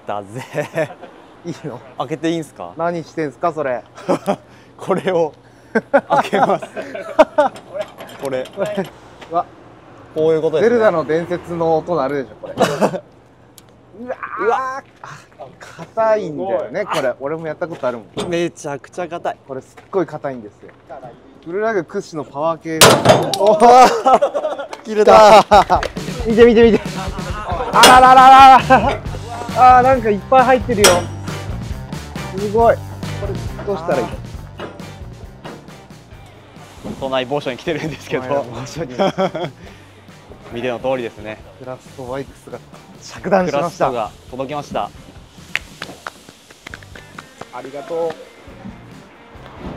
たぜ。いいの？開けていいんすか？何してんすかそれ。これを開けます。これうわ、こういうことですね。ゼルダの伝説の音鳴るでしょこれ。うわー、硬いんだよねこれ。俺もやったことあるもん。めちゃくちゃ硬い。これすっごい硬いんですよ。ブルーラグ屈指のパワー系。おお、切れた。見て見て見て。あららららら。あー、なんかいっぱい入ってるよ。すごい。これどうしたらいいの？都内某所に来てるんですけど、某所に見ての通りですね。クラフトバイクスが着弾しクラました。フトが届きました。ありがとう。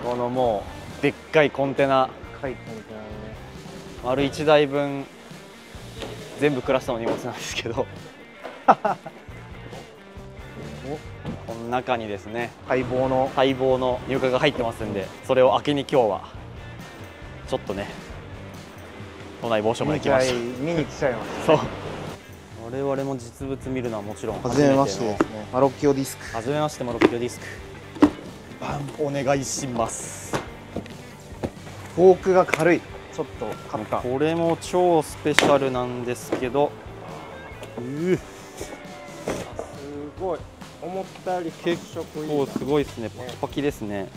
このもうでっかいコンテナ、書いてみたいね。丸1台分全部クラフトの荷物なんですけどこの中にですね、待望の待望の入荷が入ってますんで、それを開けに今日はちょっとね、都内某所まで来ました。見に来ちゃいました、そう、我々も実物見るのはもちろん初めましてですね。マロッキオディスク。初めまして、マロッキオディスク。バンお願いします。フォークが軽い。ちょっと買った。これも超スペシャルなんですけど、すごい。思ったより結構すごいですね。パキパキですね。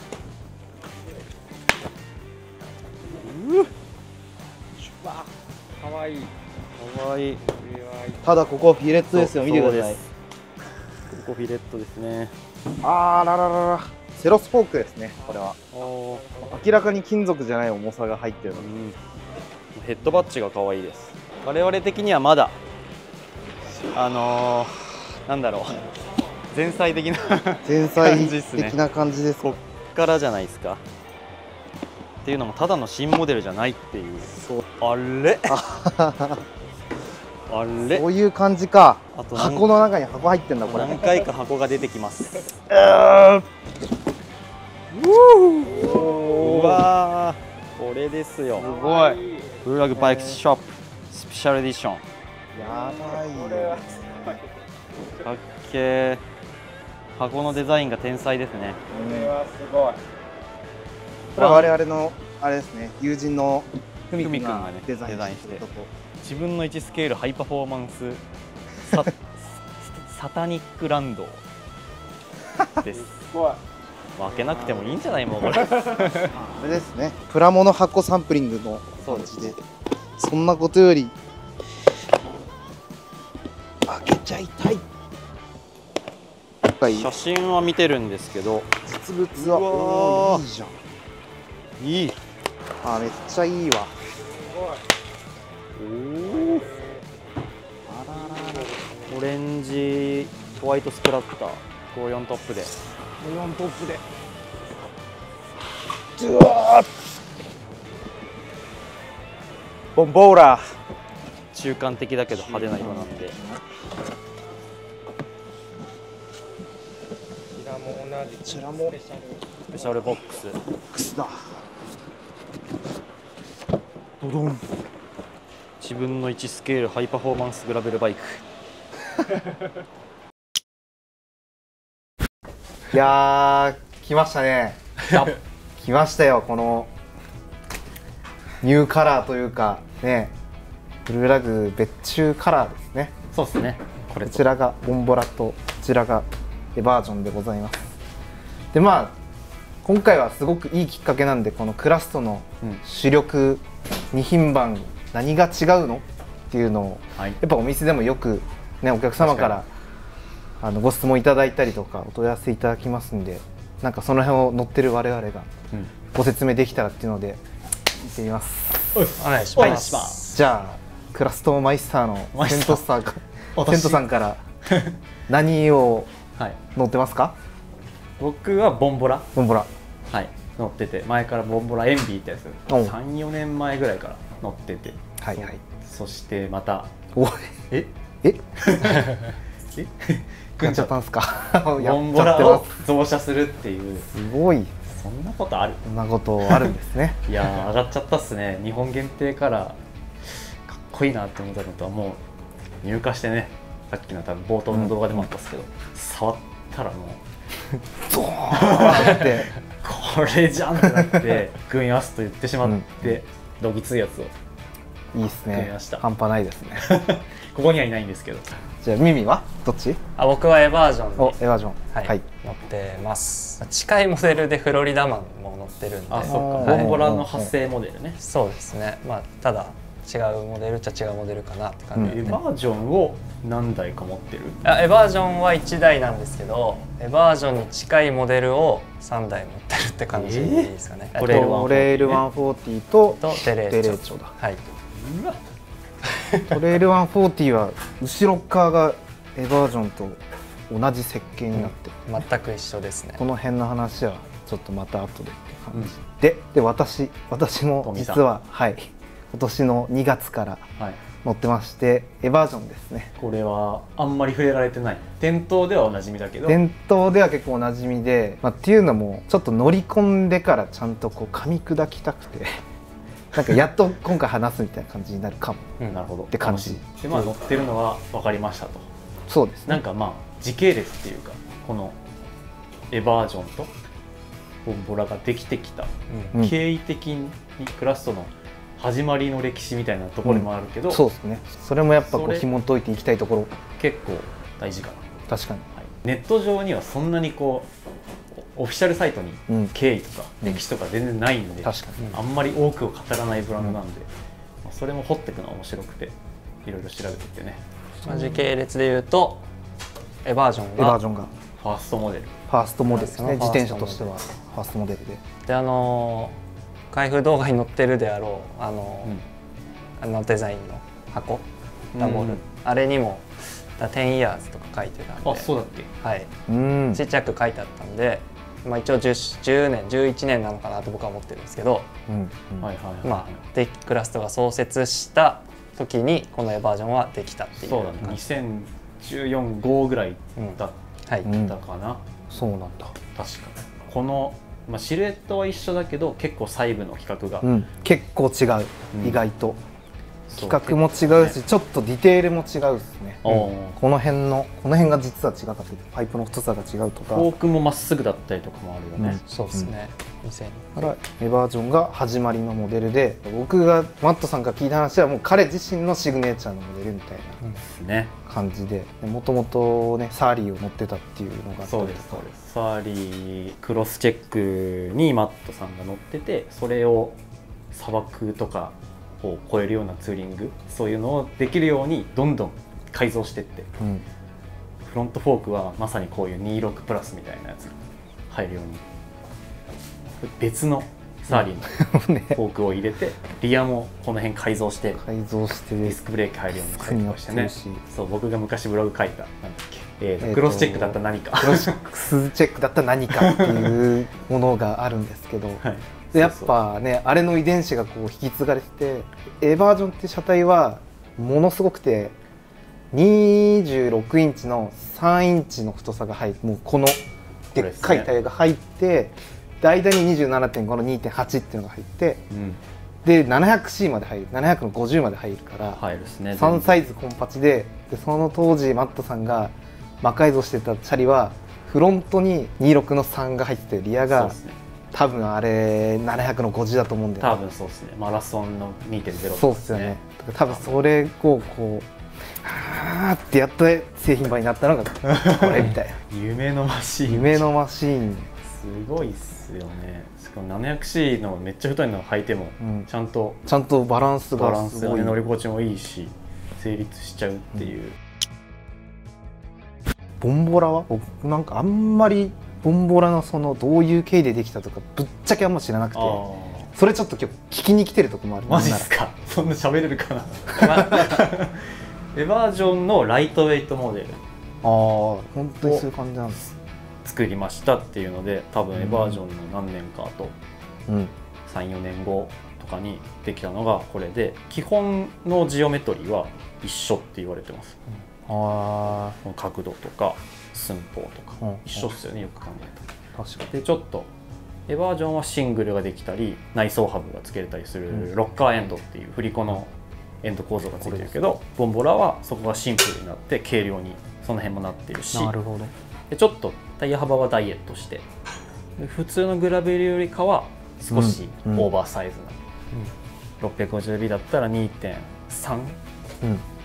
かわいい。かわいい。ただここフィレットですよ。見てください。ここフィレットですね。あーらららら。セロスフォークですね。これはお明らかに金属じゃない重さが入ってるの。ヘッドバッジが可愛いです。我々的にはまだなんだろう、前菜的な前菜感じですね。的な感じです。こっからじゃないですか。っていうのもただの新モデルじゃないっていう。そう。あれあれ、そういう感じか。あと箱の中に箱入ってんだこれ。何回か箱が出てきます。うわー、これですよ。すごい。ブルーラグバイクショップスペシャルエディション。やばいよ。かっけー。箱のデザインが天才ですね。これはすごい。これは我々のあれですね。友人のふみくんがふみくんがねデザインしデザインしててるとこ。自分の1スケールハイパフォーマンスサタニックランドです。すごい。開けなくてもいいんじゃないもうこれ。あれですね。プラモの箱サンプリングの感じで。そんなことより開けちゃいたい。写真は見てるんですけど、実物はうわーおーいいじゃん。いい。あ、めっちゃいいわ。おお。オレンジホワイトスプラッター54トップで。4トップで。うわー。ボンボーラー。中間的だけど派手な色なんで。こちらも同じ。こちらもスペシャルボックス。クスだ。ドドン。自分の1スケールハイパフォーマンスグラベルバイク。いやー、来ましたね。来ましたよ、このニューカラーというかね、ブルーラグ別注カラーですね。そうですね。こちらがボンボラとこちらがエバージョンでございます。でまあ今回はすごくいいきっかけなんで、このクラストの主力2品番何が違うのっていうのを、はい、やっぱお店でもよくねお客様からご質問いただいたりとかお問い合わせいただきますんで、なんかその辺を乗ってる我々がご説明できたらっていうので行ってみます。お願いします。じゃあクラストマイスターのセントさんから何を乗ってますか？僕はボンボラ。ボンボラ。はい、乗ってて、前からボンボラエンビーってやつ3、4年前ぐらいから乗ってて、はいはい。そしてまたえ組んじゃったんすか？ボンボラを増車するっていう。すごい。そんなことある？そんなことあるんですね。いやー、上がっちゃったっすね。日本限定からかっこいいなって思ったのとはもう入荷してね、さっきの多分冒頭の動画でもあったんですけど、触ったらもうドーンってこれじゃんってなって組み合わすと言ってしまって、どぎついやつをいいっすね組みました。半端ないですねここにはいないんですけど。じゃあミミはどっち？僕はエバージョンに、おエバージョンはい乗ってます。近いモデルでフロリダマンも乗ってるんで、あ、そっか、はいボンボラの派生モデルね。そうですね。まあただ違うモデルっちゃ違うモデルかなって感じで、エバージョンを何台か持ってる？エバージョンは1台なんですけど、エバージョンに近いモデルを3台持ってるって感じですかね。トトレイル140とデレデレーチョーチョだ。はい。うわ、トレイル140は後ろ側がエバージョンと同じ設計になってる、全く一緒ですね。この辺の話はちょっとまた後でって感じ、で私も富さん実ははい今年の2月からはい。乗ってまして、エバージョンですね。これはあんまり触れられてない。店頭ではおなじみだけど。伝統では結構おなじみで、っていうのもちょっと乗り込んでからちゃんとこう噛み砕きたくてなんかやっと今回話すみたいな感じになるかも。なるほど。って感じで、まあ乗ってるのは分かりましたと。そうですね。なんかまあ時系列っていうか、このエバージョンとボンボラができてきた、うん経緯的にクラストの始まりの歴史みたいなところもあるけど、そうですね。それもやっぱこそうれ紐解いていきたいところ。結構大事かな。確かに。はい、ネット上にはそんなにこうオフィシャルサイトにうん経緯とか歴史とか全然ないんで、確かに。あんまり多くを語らないブランドなんで、まあそれも掘っていくのは面白くていろいろ調べていってね。まあ時系列でいうとエバージョンがエバージョンがファーストモデル、ファーストモデルですね。そう自転車としてはファーストモデルで。で開封動画に載ってるであろうデザインの箱ダボール、あれにも10 years とか書いてたんで、あ、そうだっけ。うはい、ん。ちっちゃく書いてあったんで、まあ、一応 10年11年なのかなと僕は思ってるんですけど、うん。はいはいはい、まあ、でクラストが創設した時にこのエバージョンはできたっていうそうだね。感じ。 2014、5ぐらいだっはい、うんたかな、そうなんだ。確かこの、まあ、シルエットは一緒だけど結構細部の規格が、うん。結構違う。うん意外とそう規格も違うし、ちょっとディテールも違うですね。おーこの辺が実は違かったり、パイプの太さが違うとか。フォークもまっすぐだったりとかもあるよね、そうですね、だからエバージョンが始まりのモデルで、僕がマットさんから聞いた話はもう彼自身のシグネチャーのモデルみたいなですね。感じで、もともとねサーリーを乗ってたっていうのがあったりとか。そうですそうです。サーリークロスチェックにマットさんが乗ってて、それを砂漠とかを超えるようなツーリング、そういうのをできるようにどんどん改造していって、うんフロントフォークはまさにこういう26プラスみたいなやつが入るように別のサーリーのね、フォークを入れて、リアもこの辺改造して改造してディスクブレーキ入るようにしたりとかしてね。作になってるしそう、僕が昔ブログ書いたなんだっけ、クロスチェックだった何か、クロスチェックだったら何かっていうものがあるんですけど、はい、でやっぱねあれの遺伝子がこう引き継がれてて、エバージョンって車体はものすごくて26インチの3インチの太さが入って、もうこのでっかいタイヤが入って、で間に 27.5 の 2.8 っていうのが入って、うん、で 700C まで入る、700の50まで入るから、入るですね。 3サイズコンパチで、その当時マットさんが魔改造してたチャリはフロントに26の3が入ってて、リアがそうですね。多分あれ700の50だと思うんだよね。多分そうですね。マラソンの 2.0 そうですよね。だから多分それをこうはーってやっと製品版になったのがこれみたいな夢のマシーン。夢のマシーン、すごいっすよね。しかも 700C のめっちゃ太いの履いても、うんちゃんとちゃんとバランスバランスでがすごい、乗り心地もいいし成立しちゃうっていう、ボンボラは僕なんかあんまりボンボラのそのどういう経緯でできたとかぶっちゃけあんま知らなくて、ああそれちょっと今日聞きに来てるとこもある。マジっすか。そんな喋れるかな。エバージョンのライトウェイトモデルああ本当にそういう感じなんです。作りましたっていうので、多分エバージョンの何年か後、うん3、4年後とかにできたのがこれで、基本のジオメトリーは一緒って言われてます。あこの角度とか寸法とか、うん一緒っすよね、よく考えたら。あ確かに。でちょっとエバージョンはシングルができたり内装ハブがつけれたりする、ロッカーエンドっていう振り子のエンド構造がついてるけど、ボンボラはそこがシンプルになって軽量にその辺もなってるし、なるほど。でちょっとタイヤ幅はダイエットして、で普通のグラベルよりかは少しオーバーサイズな、650B だったら 2.3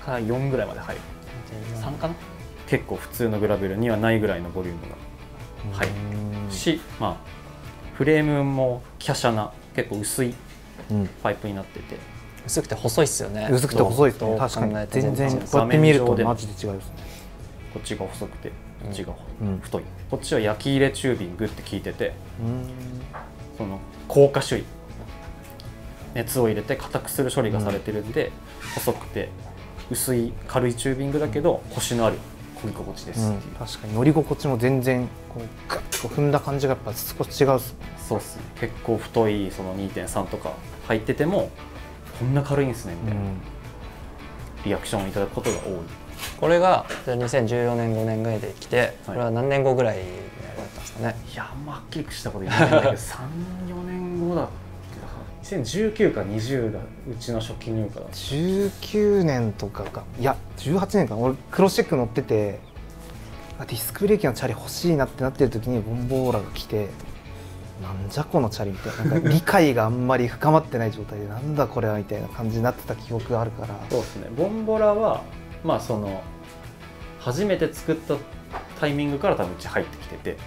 から4ぐらいまで入る、3かな。結構普通のグラベルにはないぐらいのボリュームが入るし、まあフレームも華奢な結構薄いパイプになってて、薄くて細いっすよね。薄くて細いですね。確かに全然こうやって見るとマジで違いますね。こっちが細くてこっちが太い、こっちは焼き入れチュービングって聞いてて、その硬化処理、熱を入れて硬くする処理がされてるんで、細くて薄い軽いチュービングだけどコシのある漕ぎ心地ですっていう、確かに乗り心地も全然こうガッと踏んだ感じがやっぱ少し違うっす。そうっすね。結構太いその 2.3 とか入っててもこんな軽いんですねみたいなリアクションをいただくことが多い。これがじゃあ2014年5年ぐらいで来て、これは何年後ぐらいになったんですかね。いやあんまはっきりしたこと言えないんだけど3、4年後だっけ、2019か20だ、うちの初期入荷だ。19年とかか、いや18年か。俺クロスチェック乗ってて、ディスクブレーキのチャリ欲しいなってなってる時にボンボーラが来て、なんじゃこのチャリみたいな、なんか理解があんまり深まってない状態でなんだこれはみたいな感じになってた記憶があるから。そうですね。ボンボラはまあその初めて作ったタイミングから多分うち入ってきてて、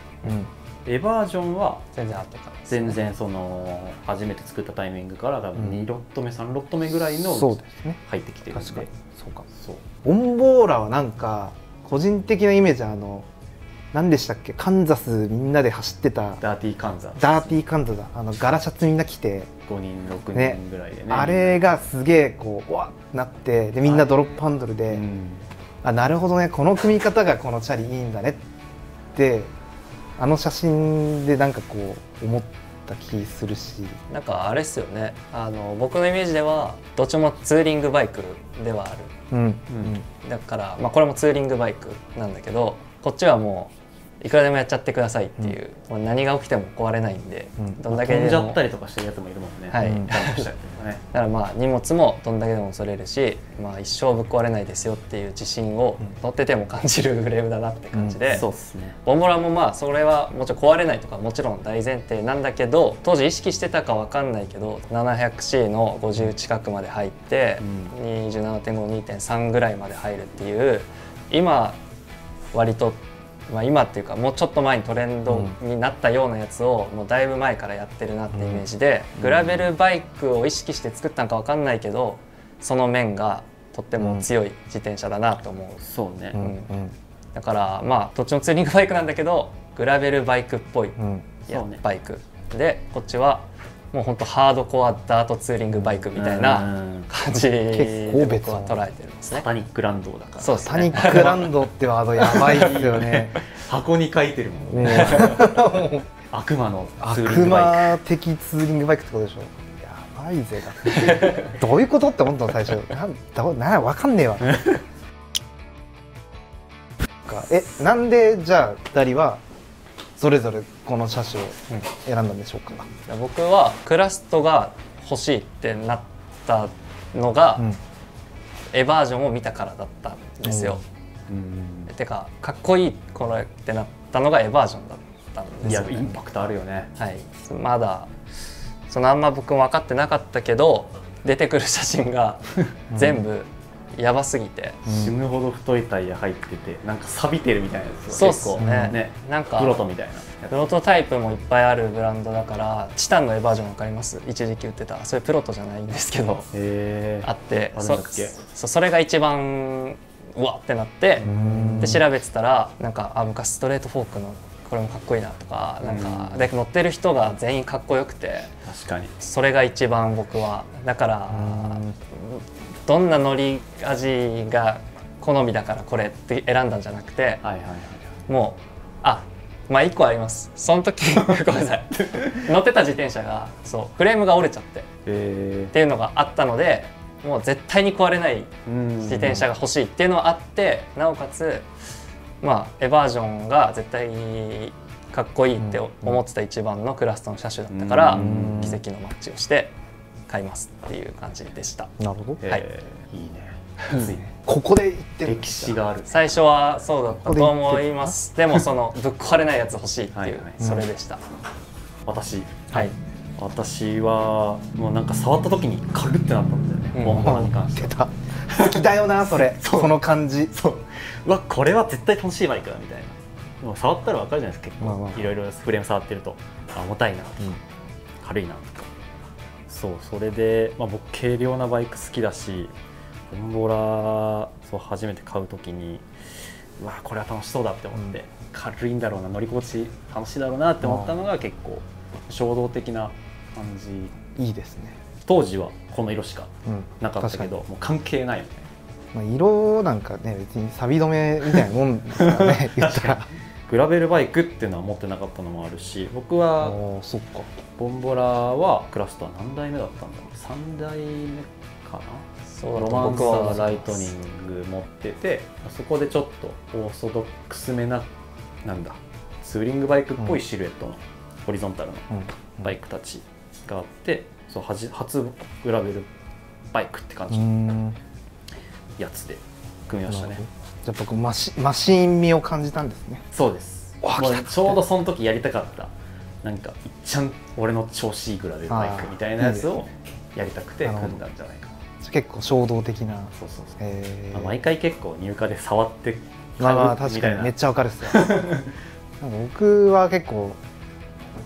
エバージョンは全然後からですね。全然その初めて作ったタイミングから多分2ロット目3ロット目ぐらいのそうですね、入ってきてるんで。確かにそうか。そう、ボンボーラはなんか個人的なイメージは何でしたっけ、カンザスみんなで走ってたダーティーカンザ、ダーティーカンザだ、ガラシャツみんな着て5人6ね人ぐらいでね、あれがすげえこうわっなって、でみんなドロップハンドルで、あ、なるほどね、この組み方がこのチャリいいんだねってあの写真でなんかこう思った気するし、なんかあれっすよね、僕のイメージではどっちもツーリングバイクではある、だから、まあ、これもツーリングバイクなんだけど、こっちはもういくらでもやっちゃってくださいっていう、もう何が起きても壊れないんで、どんだけでも飛んじゃったりとかしてるやつもいるもんね、はい、ジャンプしたりとかね。だからまあ荷物もどんだけでも恐れるし、まあ、一生ぶっ壊れないですよっていう自信を乗ってても感じるフレームだなって感じで、そうですね。ボンボラもまあそれはもちろん壊れないとかもちろん大前提なんだけど、当時意識してたかわかんないけど 700C の50近くまで入って、27.5、2.3 ぐらいまで入るっていう、今割とまあ今っていうかもうちょっと前にトレンドになったようなやつをもうだいぶ前からやってるなってイメージで、グラベルバイクを意識して作ったのか分かんないけど、その面がとっても強い自転車だなと思う。そうね、だからまあどっちもツーリングバイクなんだけどグラベルバイクっぽいバイクで、こっちはもうほんとハードコアダートツーリングバイクみたいな感じで僕は捉えてるんですね。サタニックランドだから。そうですね。サタニックランドってワードやばいですよね。箱に書いてるもんね。悪魔のツーリン悪グバイ魔的ツーリングバイクってことでしょ。やばいぜだ。どういうことって思ったの最初。わかんねえわ。なんでじゃあ2人はそれぞれこの車種を選んだんでしょうか。僕はクラストが欲しいってなったのが、エバージョンを見たからだったんですよ。てかかっこいいこれってなったのがエバージョンだったんですよね。いやインパクトあるよね。はい、まだあんま僕も分かってなかったけど、出てくる写真が全部やばすぎて、死ぬほど太いタイヤ入ってて、なんか錆びてるみたいなやつ。そうっすね。なんかプロトみたいな。プロトタイプもいっぱいあるブランドだから、チタンのエバージョン分かります？一時期売ってた、それプロトじゃないんですけどあって、それが一番うわってなって、で調べてたらなんか昔ストレートフォークのこれもかっこいいなとか、なんかで乗ってる人が全員かっこよくて、確かにそれが一番僕はだから、どんな乗り味が好みだからこれって選んだんじゃなくて、もうまあ1個あります。その時ごめんなさい乗ってた自転車がフレームが折れちゃってっていうのがあったので、もう絶対に壊れない自転車が欲しいっていうのはあって、なおかつまあエバージョンが絶対にかっこいいって思ってた一番のクラストの車種だったから、奇跡のマッチをして買いますっていう感じでした。なるほど。はいいいね。熱いね。ここで行ってる歴史がある。最初はそうだったと思います。でもそのぶっ壊れないやつ欲しいっていう、はいはいそれでした。私はい。私はもうなんか触った時にカグってなったんだよね、ボンボラに関しては。出た好きだよなそれその感じ。そう、うわこれは絶対楽しいバイクだみたいな。もう触ったら分かるじゃないですか、結構、まあまあいろいろフレーム触ってると重たいな、軽いなとか。そう、それで、僕軽量なバイク好きだし、ボンボラそう初めて買う時にうわこれは楽しそうだって思って、軽いんだろうな、乗り心地楽しいだろうなって思ったのが結構衝動的な感じ。いいですね。当時はこの色しかなかったけど、もう関係ないよね。色なんかね別に錆止めみたいなもんですからね言ったら。グラベルバイクっていうのは持ってなかったのもあるし、僕はそっかボンボラはクラストは何代目だったんだろう、3代目かな。そうロマンサーライトニング持ってて、そこでちょっとオーソドックスめな、なんだツーリングバイクっぽいシルエットのホリゾンタルのバイクたちがあって、そう初グラベルバイクって感じのやつで組みましたね。じゃあ僕マシン味を感じたんですね。そうです。もうちょうどその時やりたかったなんかいっちゃん俺の調子いいグラベルバイクみたいなやつをやりたくて組んだんじゃないかな。結構衝動的な。そうそうそう。毎回結構入荷で触って買う確かにめっちゃわかるっすよ。なんか僕は結構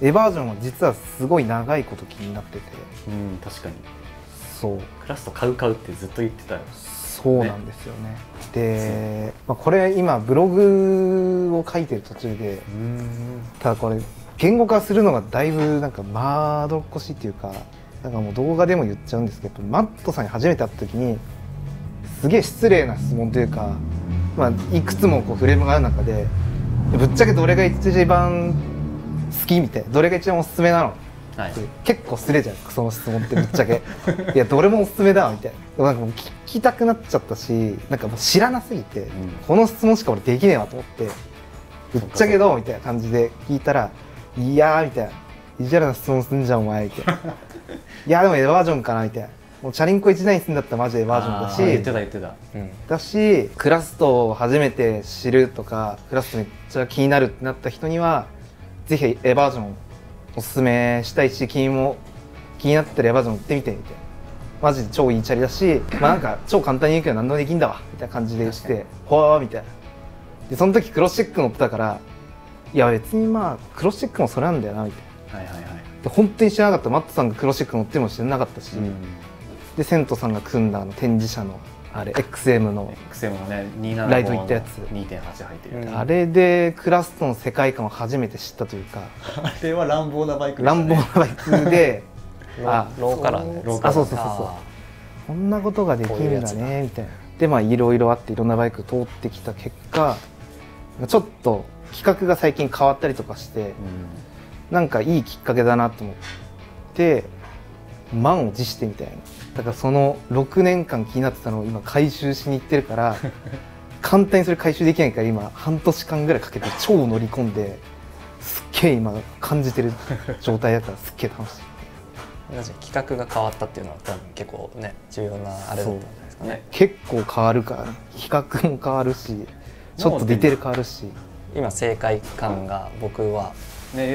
エバージョンは実はすごい長いこと気になってて。確かに。そう。クラスト買うってずっと言ってたよ。そうなんですよね。で、これ今ブログを書いてる途中で、ただこれ言語化するのがだいぶなんかまどろっこしいっていうか、なんかもう動画でも言っちゃうんですけど、マットさんに初めて会った時にすげえ失礼な質問というか、いくつもこうフレームがある中でぶっちゃけどれが一番好きみたいな、どれが一番おすすめなの、はい、結構失礼じゃないですかその質問ってぶっちゃけいやどれもおすすめだみたいな、なんかもう聞きたくなっちゃったし、なんかもう知らなすぎて、この質問しか俺できねえわと思って、ぶっちゃけどうみたいな感じで聞いたら、いやーみたいな、意地悪な質問すんじゃんお前みたいな、いやでもエバージョンかなみたいな、もうチャリンコ1台にすんだったらマジでエバージョンだし、言ってた、だしクラストを初めて知るとかクラストめっちゃ気になるってなった人にはぜひエバージョンおすすめしたいし、君も気になったらエバージョン売ってみてみたいな、マジで超いいチャリだし、なんか超簡単に言うけど何でもできんだわみたいな感じでしてほーみたいな。でその時クロスチェック乗ってたから、いや別にクロスチェックもそれなんだよなみたいな。で本当に知らなかった。マットさんがクロスチェック乗ってるのも知らなかったし、でセントさんが組んだ展示車のあれ XM のね275ライト行ったやつ 2.8 入ってる、あれでクラストの世界観を初めて知ったというか、あれは乱暴なバイクでしたね。乱暴なバイクでローカラーね。そうこんなことができるんだねみたいな。でいろいろあっていろんなバイク通ってきた結果、ちょっと企画が最近変わったりとかして、なんかいいきっかけだなと思って満を持してみたいな。だからその6年間気になってたのを今回収しに行ってるから簡単にそれ回収できないから今半年間ぐらいかけて超乗り込んで、すっげえ今感じてる状態だからすっげえ楽しい。企画が変わったっていうのは多分結構ね重要なあれだったんじゃないですかね。結構変わるから、企画も変わるしちょっとディテール変わるし、今正解感が僕は、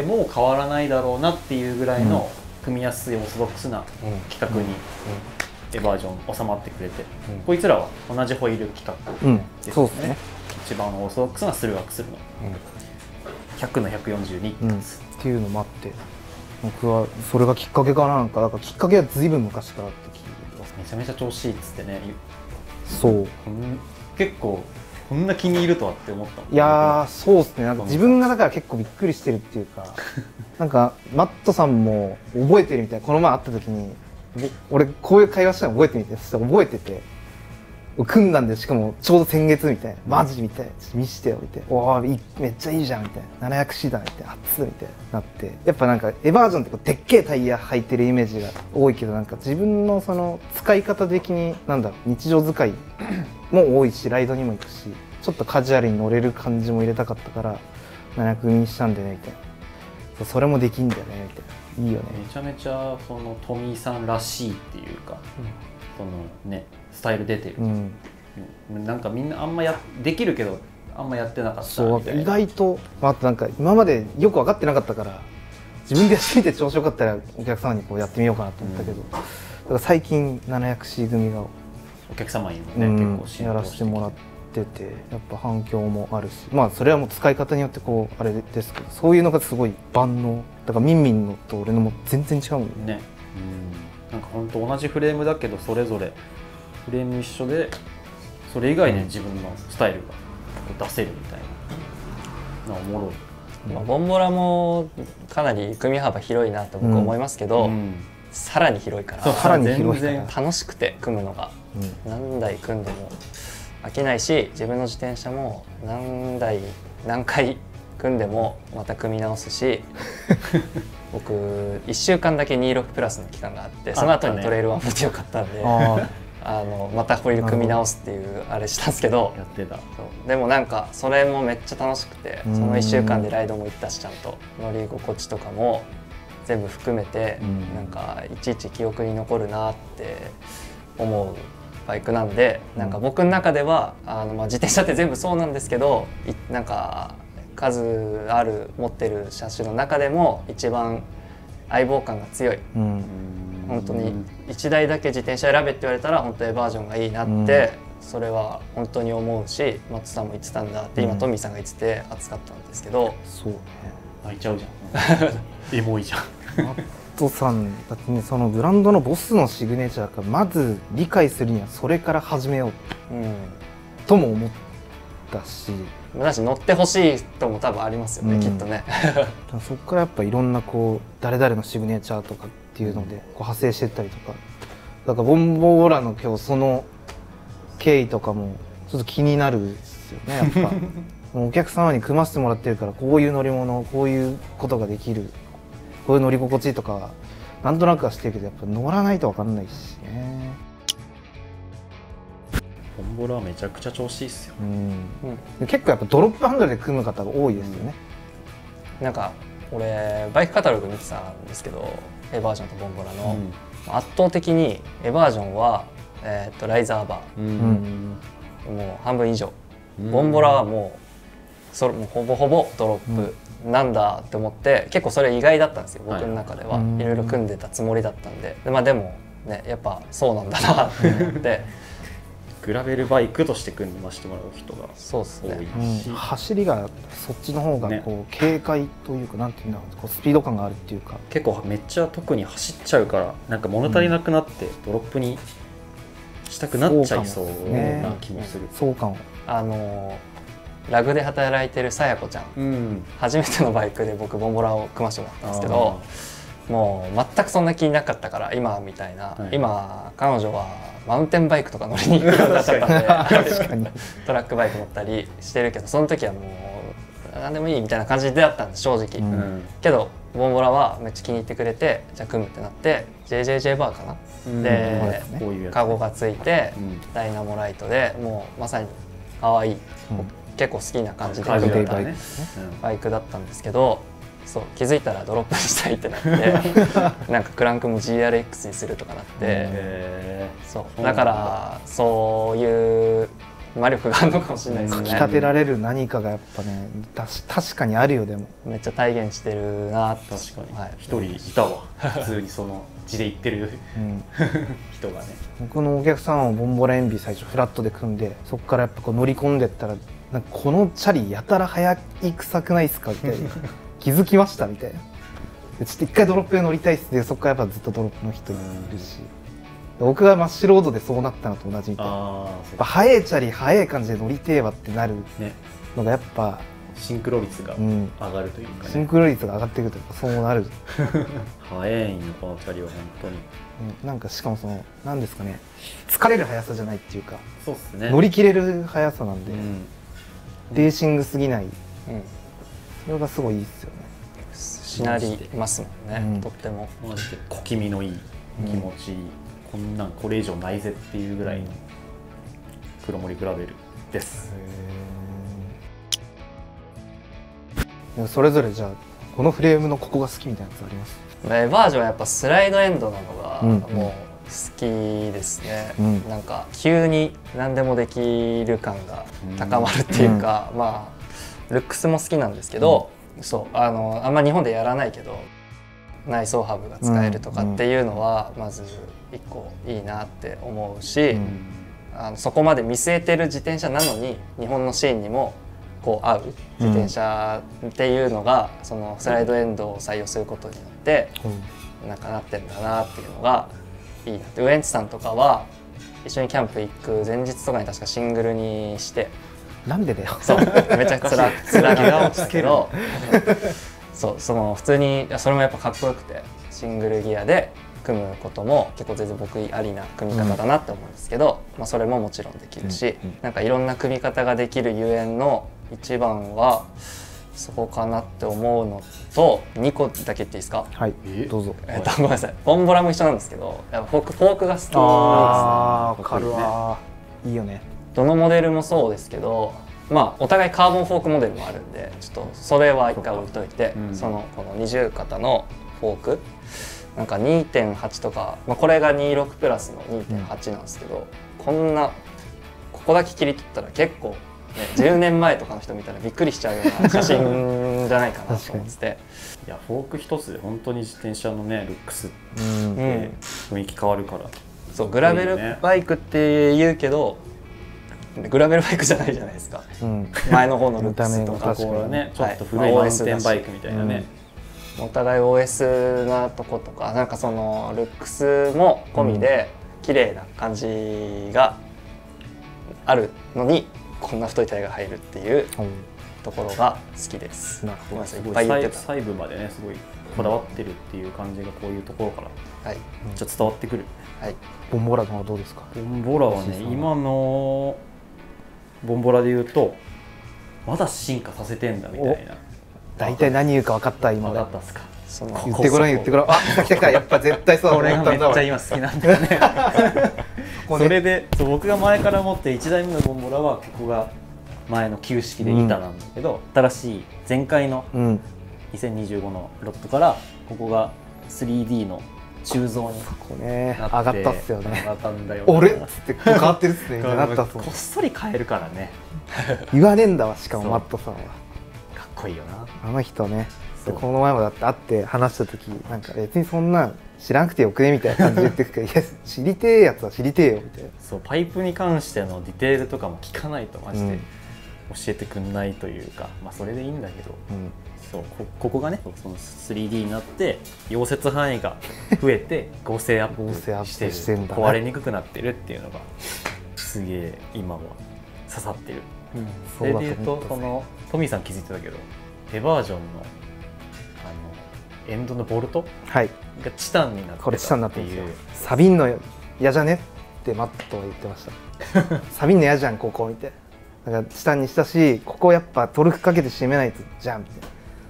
もう変わらないだろうなっていうぐらいの組みやすいオーソドックスな企画にエバージョン収まってくれて、こいつらは同じホイール企画ですね。一番オーソドックスなスルーアクスルの100の142っていうのもあって、僕はそれがきっかけかな。なんかきっかけはずいぶん昔からって聞いて、めちゃめちゃ調子いいっつってね。そう結構こんな気に入るとはって思った。いやそうですね。なんか自分がだから結構びっくりしてるっていうかなんかマットさんも覚えてるみたいな。この前会った時に俺こういう会話したの覚えてみて、そしたら覚えてて組んだんで、しかもちょうど先月みたいな、マジみたいな、見してよみたいな、おおめっちゃいいじゃんみたいな、700C だみたいな、熱いみたいななって、やっぱなんかエバージョンってこうでっけえタイヤ履いてるイメージが多いけど、なんか自分のその使い方的に日常使いも多いし、ライドにも行くし、ちょっとカジュアルに乗れる感じも入れたかったから700にしたんだよねみたいな、それもできんだよねみたいいいよね。めちゃめちゃそのトミーさんらしいっていうか、そのねスタイル出てる、なんかみんなあんまできるけどあんまやってなかったそうみたいな。意外と、あとなんか今までよく分かってなかったから自分でやってみて調子よかったらお客様にこうやってみようかなと思ったけど、だから最近 700C 組が、お客様にもね、結構浸や透らせてもらっててやっぱ反響もあるし、まあそれはもう使い方によってこうあれですけど、そういうのがすごい万能だから、ミンミンのと俺のも全然違うもんね。ね、なんか本当同じフレームだけどそれぞれフレーム一緒でそれ以外で自分のスタイルが出せるみたいな、おもろい。まあ、ボンボラもかなり組み幅広いなと僕思いますけど、さらに広いから、さらに広いから楽しくて組むのが、何台組んでも飽きないし、自分の自転車も何回組んでもまた組み直すし僕1週間だけ26プラスの期間があって、その後にトレイル140を買ったんで、またホイール組み直すっていうあれしたんですけど、やってた。でもなんかそれもめっちゃ楽しくて、その1週間でライドも行ったし、ちゃんと乗り心地とかも全部含めて、なんかいちいち記憶に残るなって思うバイクなんで、なんか僕の中では自転車って全部そうなんですけど、なんか数ある持ってる車種の中でも一番相棒感が強い、本当に1台だけ自転車選べって言われたら本当エバージョンがいいなって、それは本当に思うし、松さんも言ってたんだって今トミーさんが言ってて熱かったんですけど、そうね、泣いちゃうじゃんエモいじゃんマットさんだってね、そのブランドのボスのシグネチャーからまず理解するにはそれから始めようとも思ったし、だし乗ってほしい人も多分ありますよね、きっとねそこからやっぱいろんなこう誰々のシグネチャーとかっていうのでこう派生していったりとか、だからボンボーラの今日その経緯とかもちょっと気になるんですよね、やっぱもうお客様に組ませてもらってるから、こういう乗り物こういうことができる、こういう乗り心地とかなんとなくはしてるけど、やっぱ乗らないと分かんないしね。ボンボラはめちゃくちゃ調子いいっすよ、結構やっぱドロップハンドルで組む方が多いですよね。なんか俺バイクカタログ見てたんですけど、エバージョンとボンボラの、圧倒的にエバージョンは、ライザーバー、もう半分以上、ボンボラはもうそれもほぼほぼドロップ、なんだって思って、結構それ意外だったんですよ僕の中では、いろいろ組んでたつもりだったんで、でもねやっぱそうなんだなって思ってグラベルバイクとして組んでましてもらう人がそうですね、走りがそっちの方がこう軽快というか、なんていうんだろう、こうスピード感があるっていうか、結構めっちゃ特に走っちゃうからなんか物足りなくなってドロップにしたくなっちゃいそうな気もする。そうかも。ラグで働いてるさやこちゃん、初めてのバイクで僕ボンボラを組ませてもらったんですけど、もう全くそんな気なかったから今みたいな、今彼女はマウンテンバイクとか乗りに行くようになっちゃったんでトラックバイク乗ったりしてるけど、その時はもう何でもいいみたいな感じであったんで正直、けどボンボラはめっちゃ気に入ってくれて、じゃあ組むってなって、 JJJ バーかな、でカゴがついて、ダイナモライトでもうまさに可愛い、結構好きな感じで組めたバイクだったんですけど、そう気づいたらドロップにしたいってなってなんかクランクも GRX にするとかなって、そうだからそういう魔力があるのかもしれないですね。かき立てられる何かがやっぱね確かにあるよ。でもめっちゃ体現してるな。確かに一人いたわ普通にその地で行ってる人がね。僕のお客さんはボンボラエンビ最初フラットで組んで、そこからやっぱこう乗り込んでったら、なんかこのチャリやたら速い臭くないっすかみたいな気づきましたみたいな、ちょっと一回ドロップで乗りたいっすで、そこからやっぱずっとドロップの人いるし、僕がマッシュロードでそうなったのと同じみたいな、やっぱ速いチャリ速い感じで乗りてえわってなるのがやっぱシンクロ率が上がるというかね、シンクロ率が上がってくるとそうなる速いんよこのチャリは本当に。なんかしかもその何ですかね、疲れる速さじゃないっていうか、そうっすね、乗り切れる速さなんで、レーシングすぎない、それがすごいいいっすよね。しなりますもんね、とってもマジで小気味のいい、気持ちいい、こんなんこれ以上ないぜっていうぐらいの黒森グラベルです。それぞれじゃあこのフレームのここが好きみたいなやつあります？エバージョンはやっぱスライドエンドなのがうんもう好きですね、うんなんか急に何でもできる感が高まるっていうか、まあルックスも好きなんですけど、そうあんま日本でやらないけど内装ハブが使えるとかっていうのはまず一個いいなって思うし、そこまで見据えてる自転車なのに日本のシーンにもこう合う自転車っていうのが、そのスライドエンドを採用することによってなんかなってんだなっていうのがいいなって。ウエンツさんとかは一緒にキャンプ行く前日とかに確かシングルにしてなんでだよ。そうめちゃくちゃつらけが落ちたけどそうその普通にそれもやっぱかっこよくてシングルギアで組むことも結構全然僕ありな組み方だなって思うんですけど、まあ、それももちろんできるし、なんかいろんな組み方ができるゆえんの一番はそこかなって思うのと、2個だけ言っていいですか？はい、どうぞ。ごめんなさい、ボンボラも一緒なんですけど、やっぱフォークが好きですね。わかるわ。いいよね。どのモデルもそうですけど、まあお互いカーボンフォークモデルもあるんで、ちょっとそれは一回置いといて、この二重肩のフォークなんか 2.8 とか、まあ、これが26プラスの 2.8 なんですけど、こんなここだけ切り取ったら結構、ね、10年前とかの人見たらびっくりしちゃうような写真じゃないかなと思ってていやフォーク一つで本当に自転車のねルックスって雰囲気変わるから、そうグラベルバイクって言うけどグラベルバイクじゃないじゃないですか、前の方のルックスとかここはねちょっと古いマウンテンバイクみたいなね、お互い OS なとことか、なんかそのルックスも込みで綺麗な感じがあるのに、こんな太いタイヤが入るっていうところが好きです。なるほど。すごい細部までねすごいこだわってるっていう感じがこういうところからちょっと伝わってくる。はい。ボンボラのはどうですか？ボンボラはね今のボンボラで言うとまだ進化させてんだみたいな。大体何言うか分かった今。分かったっすか。言ってごらん言ってごらん。あ、来た来た来た。やっぱ絶対そうだ。これがめっちゃ今好きなんだよね。それで僕が前から持って1台目のボンボラはここが前の旧式で板なんだけど、新しい前回の2025のロットからここが 3D の鋳造に上がったっすよね。上がったんだよ。俺っつって変わってるっすね。なったっす。こっそり変えるからね。言わねえんだわ。しかもマットさんはかっこいいよなあの人ね。この前もだって会って話した時なんか別にそんなん知らなくてよくねみたいな感じで言ってくから、いや知りてえやつは知りてえよみたいな。そうパイプに関してのディテールとかも聞かないとマジで教えてくんないというか、まあそれでいいんだけど、そうここがねその 3D になって溶接範囲が増えて合成アップしてる壊れにくくなってるっていうのがすげえ今は刺さってる。それでいうとそのトミーさん気づいてたけどエバージョンのエンドのボルトがチタンになってたっていう。サビンの嫌じゃねってマットは言ってましたサビンの嫌じゃんここみたいな。だからチタンにしたし、ここやっぱトルクかけて締めないとじゃんみたいな。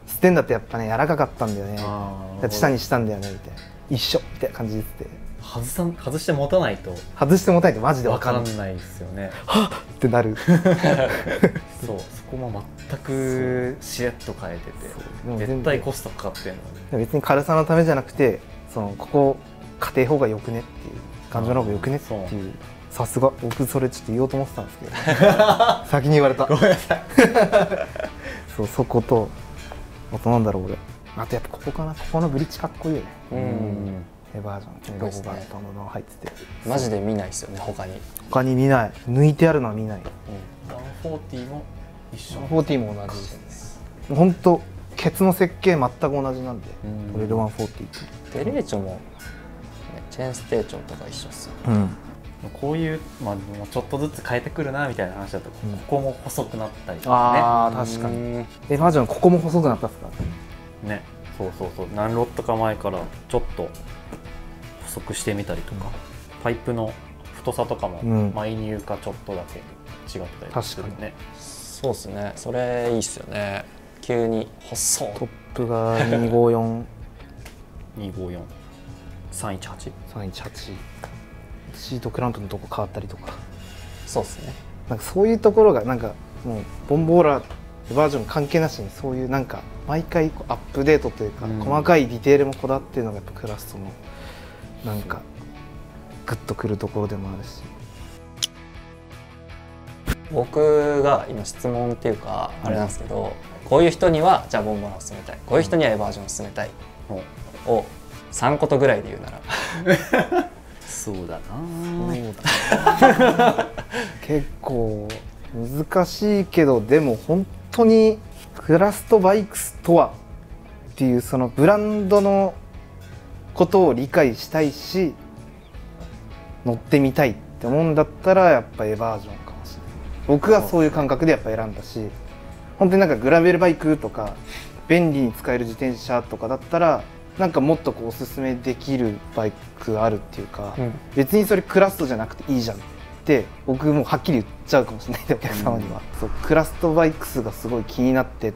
ステンだってやっぱね柔らかかったんだよね。チタンにしたんだよねみたいな。一緒みたいな感じで言って。外して持たないと外して持たないとマジで分かんないですよね。はっってなるそこも全くしれっと変えてて絶対コストかかってるのに別に軽さのためじゃなくてここ家庭方がよくねっていう感情の方がよくねっていう。さすが僕それちょっと言おうと思ってたんですけど先に言われた。ごめんなさいそことあとなんだろう俺あとやっぱここかな。ここのブリッジかっこいいよね。エバージョンロゴがどんどん入っててマジで見ないですよね。他に見ない。抜いてあるのは見ない。140も一緒。140も同じですね。本当ケツの設計全く同じなんで。これで140デレーチョもチェーンステーチョンとか一緒っすよ。こういう、まあ、ちょっとずつ変えてくるなみたいな話だと、ここも細くなったりとかね。ああ確かに。エバージョンここも細くなったっすかね。そう何ロットか前からちょっと細くしてみたりとか、パイプの太さとかも毎入かちょっとだけ違ったりするね。そうですね。それいいっすよね。急に細トップが254 254 318 318シートクランプのとこ変わったりとか。そうですね。なんかそういうところがなんかもうボンボーラーっバージョン関係なしにそういうなんか毎回こうアップデートというか、うん細かいディテールもこだわってるのがやっぱクラストのなんかグッとくるところでもあるし。僕が今質問っていうかあれなんですけど、こういう人にはじゃあボンボランを勧めたい、こういう人にはエバージョンを勧めたいを3ことぐらいで言うならそうだな。結構難しいけど、でも本当にクラストバイクスとはっていうそのブランドのことを理解したいし乗ってみたいって思うんだったらやっぱエバージョンかもしれない。僕はそういう感覚でやっぱ選んだし、本当になんかグラベルバイクとか便利に使える自転車とかだったらなんかもっとこうおすすめできるバイクあるっていうか、別にそれクラストじゃなくていいじゃんって僕もはっきり言っちゃうかもしれないお客様には、そうクラストバイクスがすごい気になってっ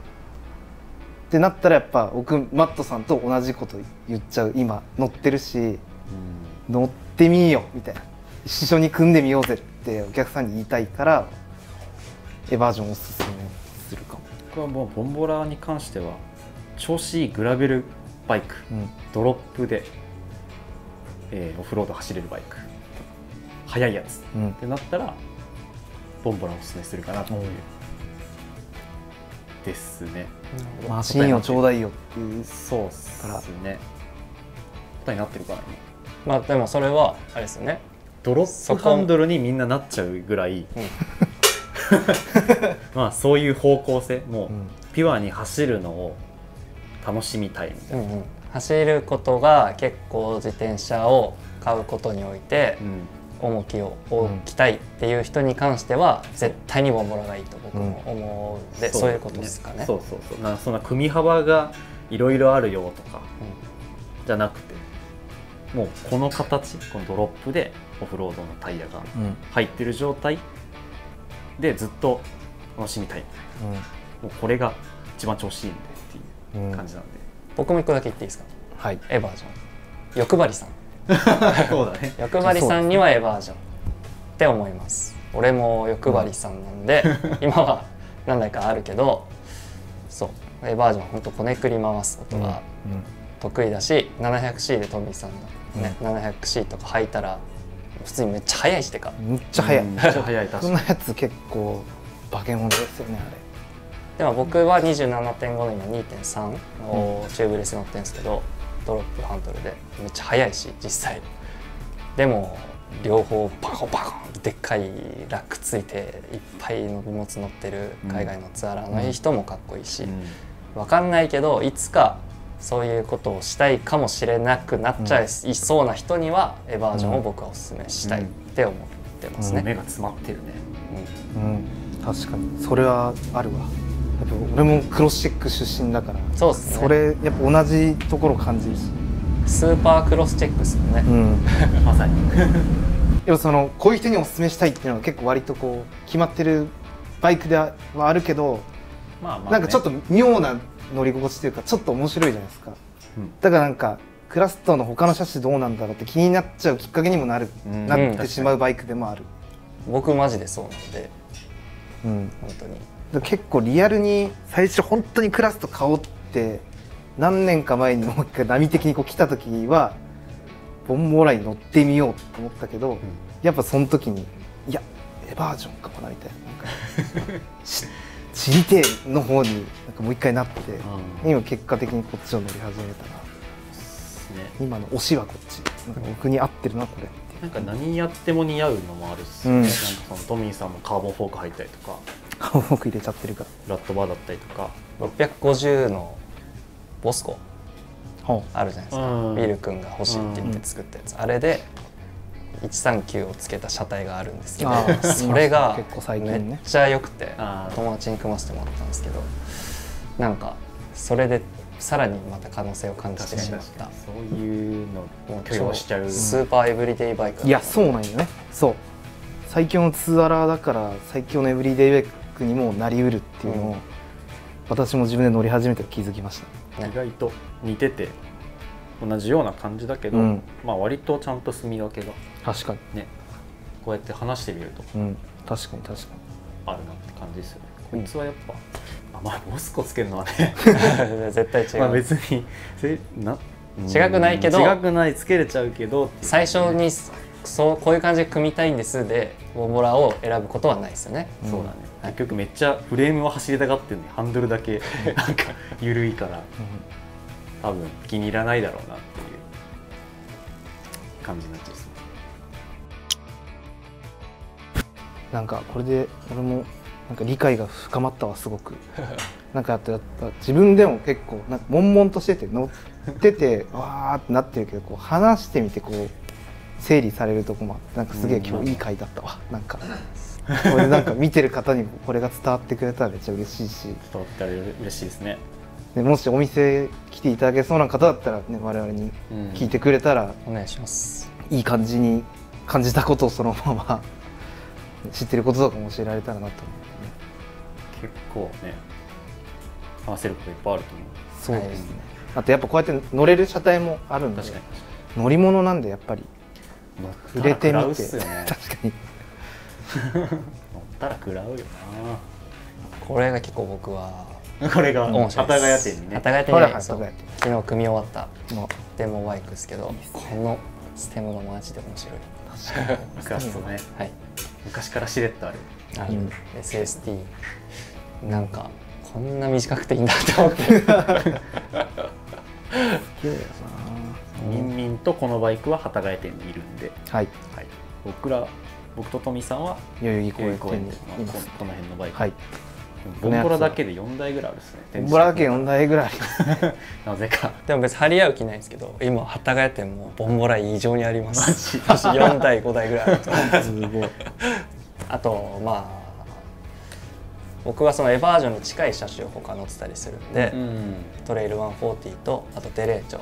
てなったらやっぱ僕マットさんと同じこと言っちゃう。今乗ってるし、乗ってみようみたいな、一緒に組んでみようぜってお客さんに言いたいからエバージョンをおすすめするかも。僕はもうボンボラに関しては調子いいグラベルバイク、ドロップで、オフロード走れるバイク、速いやつ、ってなったらボンボラをおすすめするかなという、ですね。マシンをちょうだいよっていう。そうっすね。答えになってるかなまあでもそれはあれですよね、ドロップハンドルにみんななっちゃうぐらい、まあそういう方向性、もうピュアに走るのを楽しみたいみたいな、走ることが結構自転車を買うことにおいて重きを置きたいっていう人に関しては絶対にボンボラがいいと僕も思うで、そういうことですかね。そうそうそう、そんな組み幅がいろいろあるよとかじゃなくて、もうこの形、このドロップでオフロードのタイヤが入ってる状態でずっと楽しみたいみたいな、もうこれが一番調子いいんでっていう感じなんで、僕も一個だけ言っていいですか。はい、エバージョン欲張りさんそうだね、欲張りさんにはエバージョンって思います。俺も欲張りさんなんで、今は何台かあるけど、そうエバージョン本当こねくり回すことが得意だし、700C でトミーさんのね、700C とか履いたら普通にめっちゃ速いしてか、めっちゃ速い、めっちゃ速い。確かにそんなやつ結構化け物ですよねあれ。でも僕は 27.5 の今 2.3 をチューブレス乗ってるんですけど、ドロップハンドルでめっちゃ速いし実際でも両方バコバコンでっかいラックついていっぱいの荷物乗ってる海外のツアラーの人もかっこいいし、分かんないけどいつかそういうことをしたいかもしれなくなっちゃいそうな人にはエバージョンを僕はおすすめしたいって思ってますね。目が詰まってるね。確かにそれはあるわ。やっぱ俺もクロスチェック出身だから、そうですね、それやっぱ同じところ感じるし、スーパークロスチェックですよね、まさにでもそのこういう人におすすめしたいっていうのは結構割とこう決まってるバイクではあるけど、なんかちょっと妙な乗り心地というかちょっと面白いじゃないですか、だからなんかクラストの他の車種どうなんだろうって気になっちゃうきっかけにもなってしまうバイクでもある。僕マジでそうなんで、本当に結構リアルに最初本当にクラスト買おうって何年か前にもう一回波的にこう来た時はボンボラに乗ってみようと思ったけど、やっぱその時にいやエバージョンかもなみたいな、なんか知りてえの方になんかもう一回なって、今結果的にこっちを乗り始めたな、今の推しはこっち、なんか僕に合ってるなこれ。なんか何やっても似合うのもあるっすよね、なんかそのトミーさんもカーボンフォーク入ったりとか、カーボンフォーク入れちゃってるから、ラットバーだったりとか、650のボスコあるじゃないですか、ウィル君が欲しいって言って作ったやつ、あれで139をつけた車体があるんですけど、それがめっちゃ良くて友達に組ませてもらったんですけど、なんかそれでさらにまた可能性を感じてしまった。そういうのを許容しちゃうスーパーエブリデイバイク。いやそうなんよね。そう最強のツーアラーだから最強のエブリデイバイクにもなりうるっていうのを、私も自分で乗り始めて気づきました。意外と似てて同じような感じだけど、まあ割とちゃんと住み分けが確かにね、こうやって話してみると、確かに確かにあるなって感じですよね。こいつはやっぱまあボスコつけるのはね絶対違う、まあ別に違くないけど違くないつけれちゃうけどっていう最初にこういう感じで組みたいんですでボンボラを選ぶことはないですよね。そうだね、結局めっちゃフレームは走りたがってるのにハンドルだけなんか緩いから多分気に入らないだろうなっていう感じになっちゃいそう。なんかこれで俺もなんか理解が深まったわすごくなんかやっぱ自分でも結構なんか悶々としてて乗っててわーってなってるけどこう話してみてこう整理されるとこもあってなんかすげえ今日いい回だったわ。なんかこれなんか見てる方にこれが伝わってくれたらめっちゃ嬉しいし、伝わったら嬉しいですね。でもしお店来ていただけそうな方だったらね我々に聞いてくれたらお願いします。いい感じに感じたことをそのまま知ってることとかも教えられたらなと思う、結構ね話せることいっぱいあると思う。そうですね、あとやっぱこうやって乗れる車体もあるんで確かに乗り物なんでやっぱり触れてみて、乗ったら食らうっすよね確かに乗ったら食らうよこれが結構僕はなこれが面白い幡ヶです。谷店にね幡ヶ谷店ほらにそう幡ヶ昨日組み終わったもうデモバイクですけど、このステムがマジで面白い。クラストねはい、昔からしれっとある。ある、SST なんかこんな短くていいんだって思ってミンミンとこのバイクは幡ヶ谷店にいるんで、はいはい、僕とトミさんは代々木公代々木公園園で店にいます。この辺のバイク、はいボンボラだけで4台ぐらいあるっすね。ボンボラだけ4台ぐらいありますなぜかでも別に張り合う気ないんですけど、今幡ヶ谷店もボンボラ異常にあります4台5台ぐらいあるとすごいあとまあ僕はそのエバージョンに近い車種を他乗ってたりするんで、トレイル140とあとデレーチョ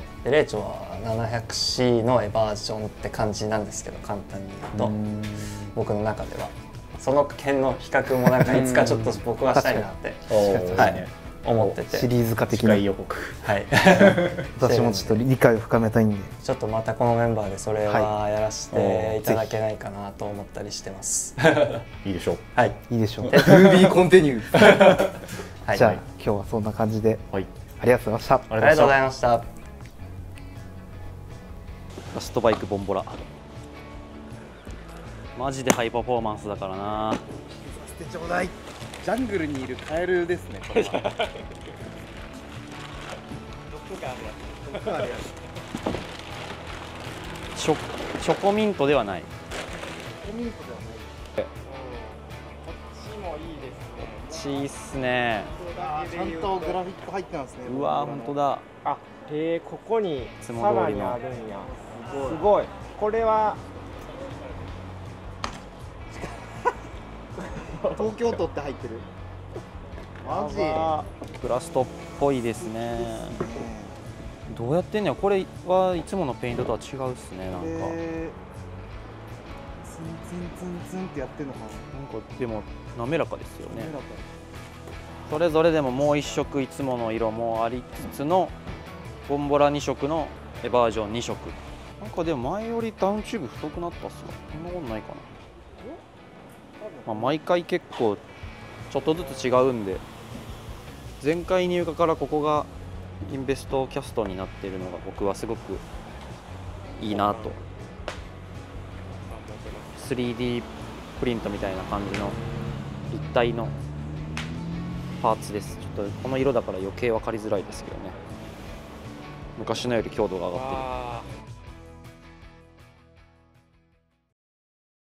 は 700C のエバージョンって感じなんですけど、簡単に言うと僕の中ではその辺の比較もなんかいつかちょっと僕はしたいなってはい思ってて、シリーズ化的次な回予告。はい私もちょっと理解を深めたいんでちょっとまたこのメンバーでそれはやらせていただけないかなと思ったりしてますいいでしょう。はいいいでしょう To be continued はいじゃあ今日はそんな感じではい、ありがとうございました。あありがとうございました。ラストバイクボンボラマジでハイパフォーマンスだからな。捨てちょうだい。ジャングルにいるカエルですねこれはチョコミントではない。こっちもいいですね。いいっすね。ちゃんとグラフィック入ってますね。うわー本当だ。あ、ここにさつも通りのらにあるんや。すごい。これは東京都って入ってる。マジ。クラストっぽいですね。どうやってんねや。これはいつものペイントとは違うっすね。なんかツンツンツンツンってやってんのかな。なんかでも滑らかですよね。それぞれでももう一色いつもの色もありつつのボンボラ2色のエバージョン2色。なんかでも前よりダウンチューブ太くなったっすわ。そんなことないかな。まあ、毎回結構ちょっとずつ違うんで、前回入荷からここがインベストキャストになっているのが僕はすごくいいなと。 3D プリントみたいな感じの立体のパーツです。ちょっとこの色だから余計分かりづらいですけどね。昔のより強度が上がってる。